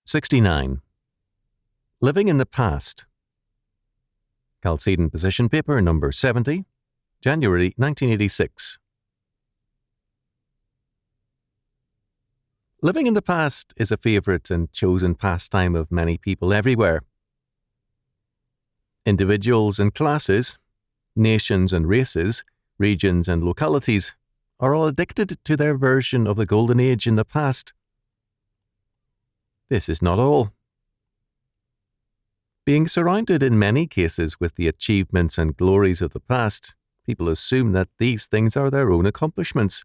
69. Living in the Past. Chalcedon Position Paper number 70, January 1986. Living in the past is a favourite and chosen pastime of many people everywhere. Individuals and classes, nations and races, regions and localities are all addicted to their version of the golden age in the past. This is not all. Being surrounded in many cases with the achievements and glories of the past, people assume that these things are their own accomplishments.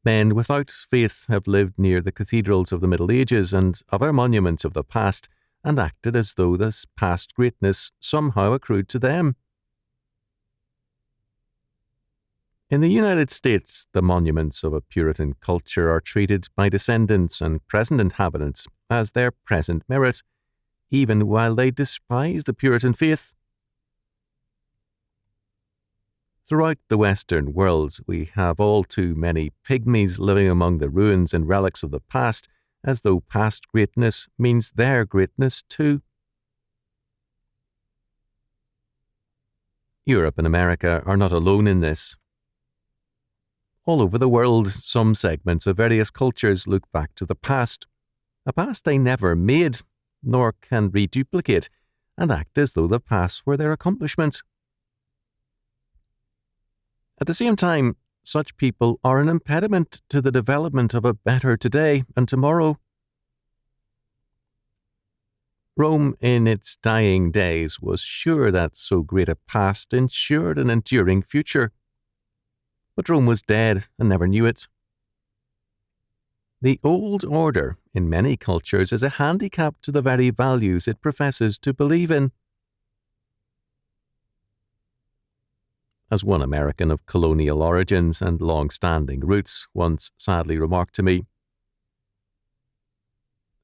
Men without faith have lived near the cathedrals of the Middle Ages and other monuments of the past and acted as though this past greatness somehow accrued to them. In the United States, the monuments of a Puritan culture are treated by descendants and present inhabitants as their present merit, even while they despise the Puritan faith. Throughout the Western world, we have all too many pygmies living among the ruins and relics of the past, as though past greatness means their greatness too. Europe and America are not alone in this. All over the world, some segments of various cultures look back to the past, a past they never made, nor can reduplicate, and act as though the past were their accomplishment. At the same time, such people are an impediment to the development of a better today and tomorrow. Rome, in its dying days, was sure that so great a past ensured an enduring future. But Rome was dead and never knew it. The old order, in many cultures, is a handicap to the very values it professes to believe in. As one American of colonial origins and long-standing roots once sadly remarked to me,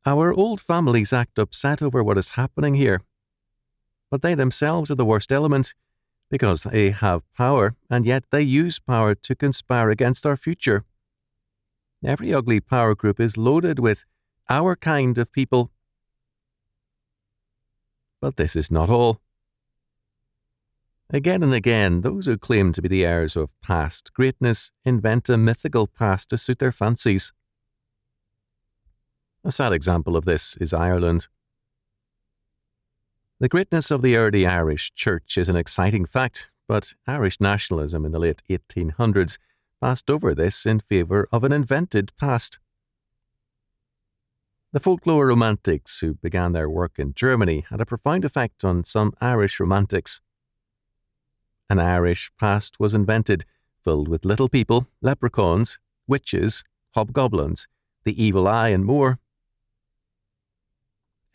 "Our old families act upset over what is happening here, but they themselves are the worst element, because they have power, and yet they use power to conspire against our future. Every ugly power group is loaded with our kind of people." But this is not all. Again and again, those who claim to be the heirs of past greatness invent a mythical past to suit their fancies. A sad example of this is Ireland. The greatness of the early Irish Church is an exciting fact, but Irish nationalism in the late 1800s passed over this in favour of an invented past. The folklore romantics who began their work in Germany had a profound effect on some Irish romantics. An Irish past was invented, filled with little people, leprechauns, witches, hobgoblins, the evil eye, and more.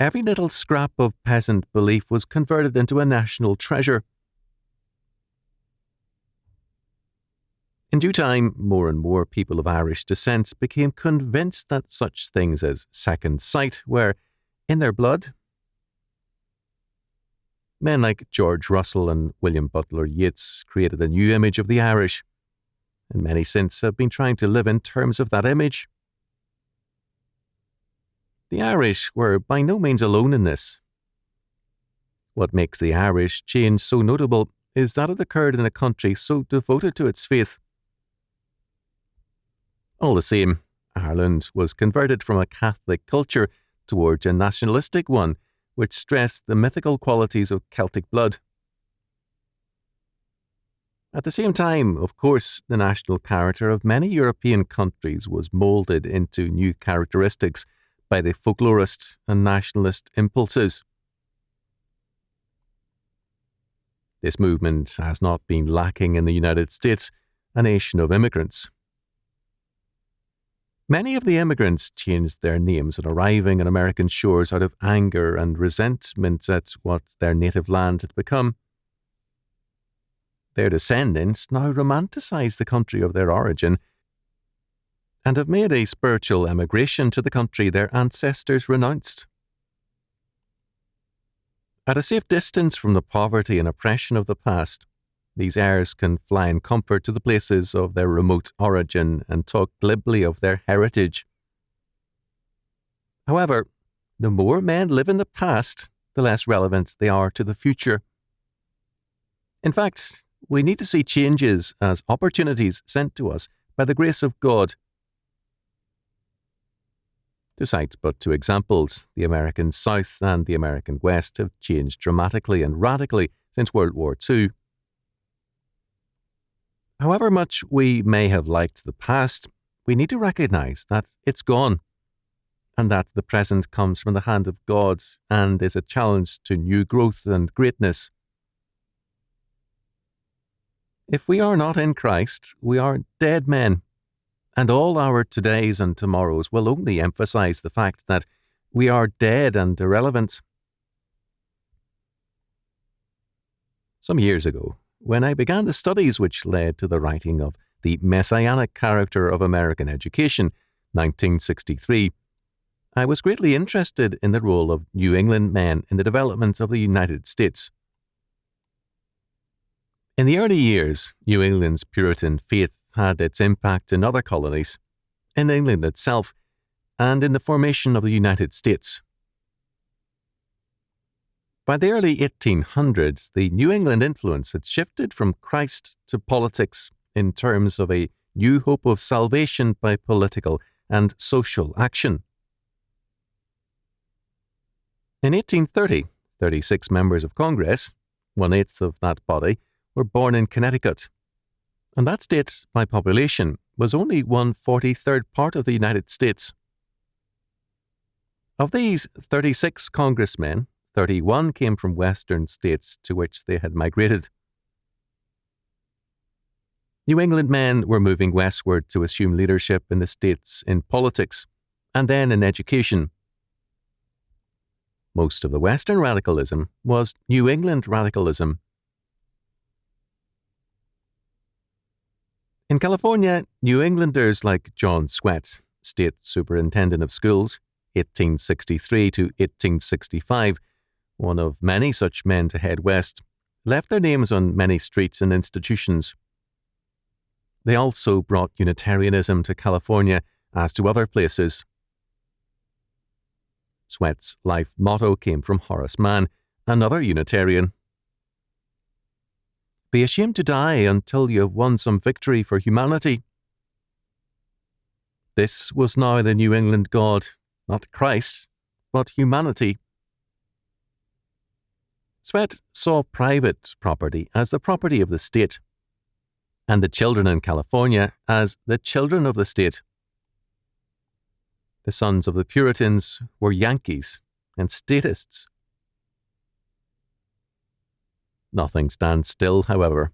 Every little scrap of peasant belief was converted into a national treasure. In due time, more and more people of Irish descent became convinced that such things as second sight were in their blood. Men like George Russell and William Butler Yeats created a new image of the Irish, and many since have been trying to live in terms of that image. The Irish were by no means alone in this. What makes the Irish change so notable is that it occurred in a country so devoted to its faith. All the same, Ireland was converted from a Catholic culture towards a nationalistic one, which stressed the mythical qualities of Celtic blood. At the same time, of course, the national character of many European countries was moulded into new characteristics by the folklorist and nationalist impulses. This movement has not been lacking in the United States, a nation of immigrants. Many of the immigrants changed their names on arriving on American shores out of anger and resentment at what their native land had become. Their descendants now romanticize the country of their origin and have made a spiritual emigration to the country their ancestors renounced. At a safe distance from the poverty and oppression of the past, these heirs can fly in comfort to the places of their remote origin and talk glibly of their heritage. However, the more men live in the past, the less relevant they are to the future. In fact, we need to see changes as opportunities sent to us by the grace of God. To cite but two examples, the American South and the American West have changed dramatically and radically since World War II. However much we may have liked the past, we need to recognize that it's gone, and that the present comes from the hand of God and is a challenge to new growth and greatness. If we are not in Christ, we are dead men, and all our todays and tomorrows will only emphasize the fact that we are dead and irrelevant. Some years ago, when I began the studies which led to the writing of The Messianic Character of American Education, 1963, I was greatly interested in the role of New England men in the development of the United States. In the early years, New England's Puritan faith had its impact in other colonies, in England itself, and in the formation of the United States. By the early 1800s, the New England influence had shifted from Christ to politics in terms of a new hope of salvation by political and social action. In 1830, 36 members of Congress, 1/8 of that body, were born in Connecticut, and that state, by population, was only 1/43rd part of the United States. Of these 36 congressmen, 31 came from western states to which they had migrated. New England men were moving westward to assume leadership in the states in politics, and then in education. Most of the Western radicalism was New England radicalism. In California, New Englanders like John Swett, State Superintendent of Schools, 1863 to 1865, one of many such men to head west, left their names on many streets and institutions. They also brought Unitarianism to California, as to other places. Swett's life motto came from Horace Mann, another Unitarian. Be ashamed to die until you have won some victory for humanity. This was now the New England God, not Christ, but humanity. Swett saw private property as the property of the state, and the children in California as the children of the state. The sons of the Puritans were Yankees and statists. Nothing stands still, however.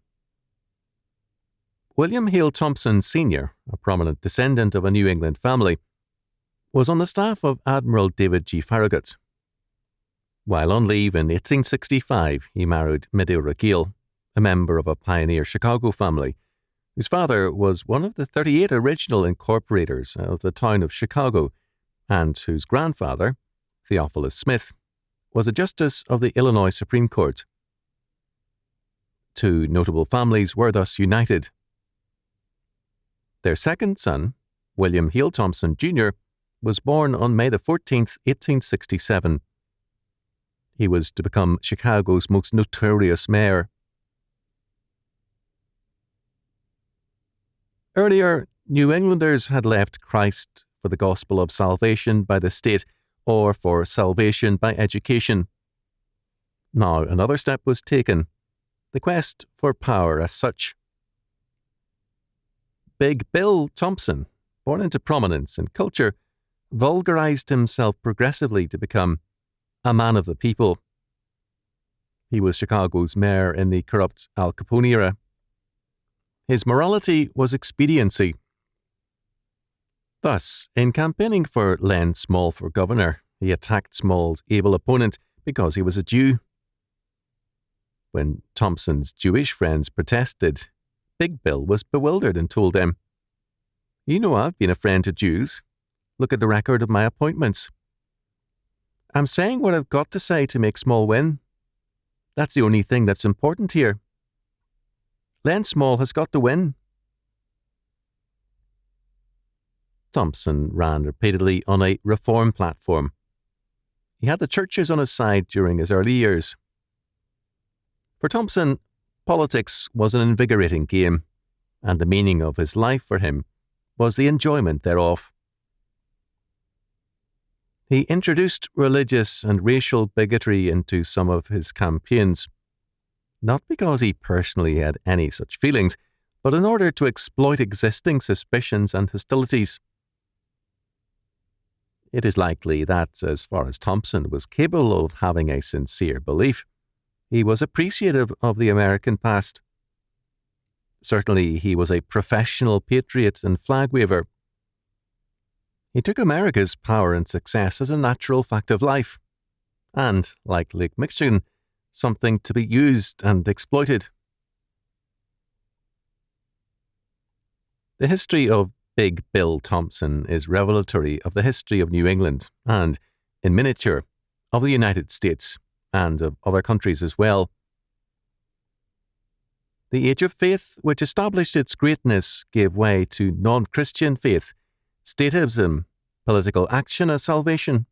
William Hale Thompson Sr., a prominent descendant of a New England family, was on the staff of Admiral David G. Farragut. While on leave in 1865, he married Medora Gale, a member of a pioneer Chicago family, whose father was one of the 38 original incorporators of the town of Chicago, and whose grandfather, Theophilus Smith, was a justice of the Illinois Supreme Court. Two notable families were thus united. Their second son, William Hale Thompson Jr., was born on May 14, 1867. He was to become Chicago's most notorious mayor. Earlier, New Englanders had left Christ for the gospel of salvation by the state or for salvation by education. Now another step was taken, the quest for power as such. Big Bill Thompson, born into prominence and culture, vulgarized himself progressively to become a man of the people. He was Chicago's mayor in the corrupt Al Capone era. His morality was expediency. Thus, in campaigning for Len Small for governor, he attacked Small's able opponent because he was a Jew. When Thompson's Jewish friends protested, Big Bill was bewildered and told them, "You know I've been a friend to Jews. Look at the record of my appointments. I'm saying what I've got to say to make Small win. That's the only thing that's important here. Len Small has got to win." Thompson ran repeatedly on a reform platform. He had the churches on his side during his early years. For Thompson, politics was an invigorating game, and the meaning of his life for him was the enjoyment thereof. He introduced religious and racial bigotry into some of his campaigns, not because he personally had any such feelings, but in order to exploit existing suspicions and hostilities. It is likely that, as far as Thompson was capable of having a sincere belief, he was appreciative of the American past. Certainly, he was a professional patriot and flag waver. He took America's power and success as a natural fact of life, and, like Lake Michigan, something to be used and exploited. The history of Big Bill Thompson is revelatory of the history of New England and, in miniature, of the United States and of other countries as well. The age of faith, which established its greatness, gave way to non-Christian faith, statism, political action as salvation.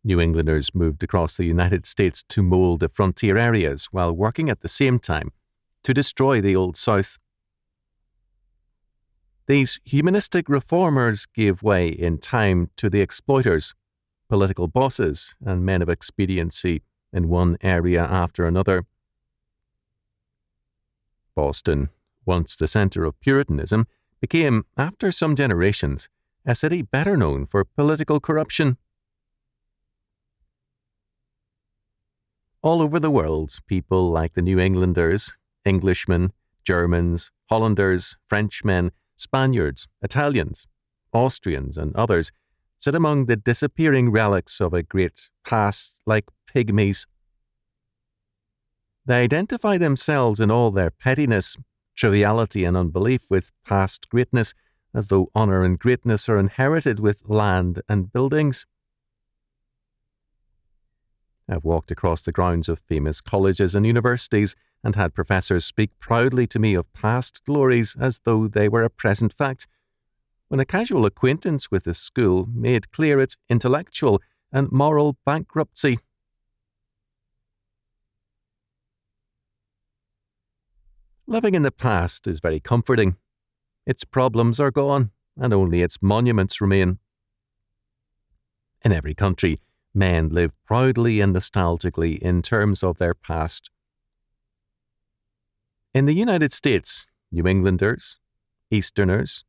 New Englanders moved across the United States to mold the frontier areas while working at the same time to destroy the Old South. These humanistic reformers gave way in time to the exploiters, political bosses, and men of expediency in one area after another. Boston, once the center of Puritanism, became, after some generations, a city better known for political corruption. All over the world, people like the New Englanders, Englishmen, Germans, Hollanders, Frenchmen, Spaniards, Italians, Austrians, and others sit among the disappearing relics of a great past like pygmies. They identify themselves in all their pettiness, triviality, and unbelief with past greatness, as though honour and greatness are inherited with land and buildings. I've walked across the grounds of famous colleges and universities and had professors speak proudly to me of past glories as though they were a present fact, when a casual acquaintance with the school made clear its intellectual and moral bankruptcy. Living in the past is very comforting. Its problems are gone, and only its monuments remain. In every country, men live proudly and nostalgically in terms of their past. In the United States, New Englanders, Easterners,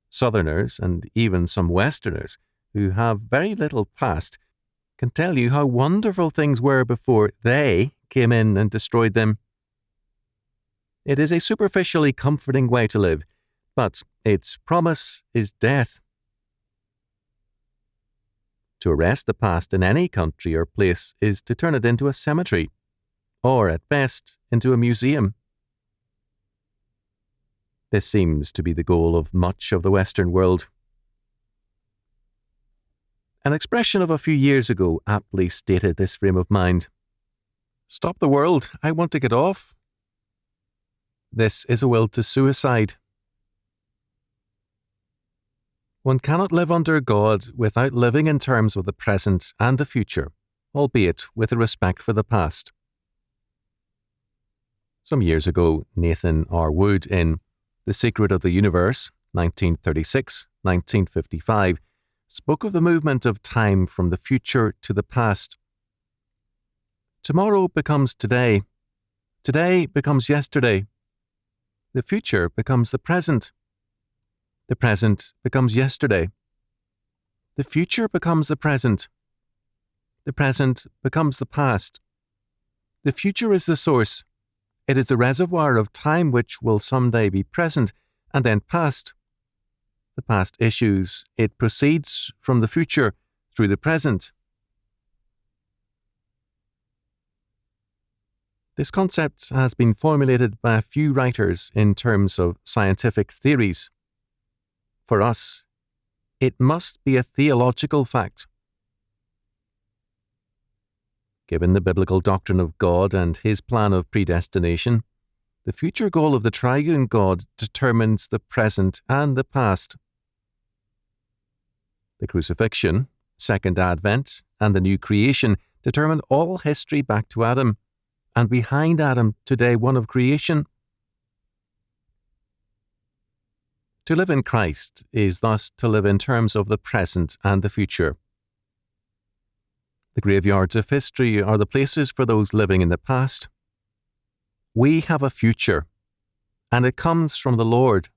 Southerners, and even some Westerners who have very little past can tell you how wonderful things were before they came in and destroyed them. It is a superficially comforting way to live, but its promise is death. To arrest the past in any country or place is to turn it into a cemetery, or at best, into a museum. This seems to be the goal of much of the Western world. An expression of a few years ago aptly stated this frame of mind. "Stop the world, I want to get off." This is a will to suicide. One cannot live under God without living in terms of the present and the future, albeit with a respect for the past. Some years ago, Nathan R. Wood in The Secret of the Universe, 1936-1955, spoke of the movement of time from the future to the past. Tomorrow becomes today. Today becomes yesterday. The future becomes the present. The present becomes yesterday. The future becomes the present. The present becomes the past. The future is the source. It is the reservoir of time which will someday be present and then past. The past issues. It proceeds from the future through the present. This concept has been formulated by a few writers in terms of scientific theories. For us, it must be a theological fact. Given the biblical doctrine of God and his plan of predestination, The future goal of the triune God determines the present and the past. The crucifixion, second advent, and the new creation determine all history back to Adam, and behind Adam to day one of creation. To live in Christ is thus to live in terms of the present and the future. The graveyards of history are the places for those living in the past. We have a future, and it comes from the Lord,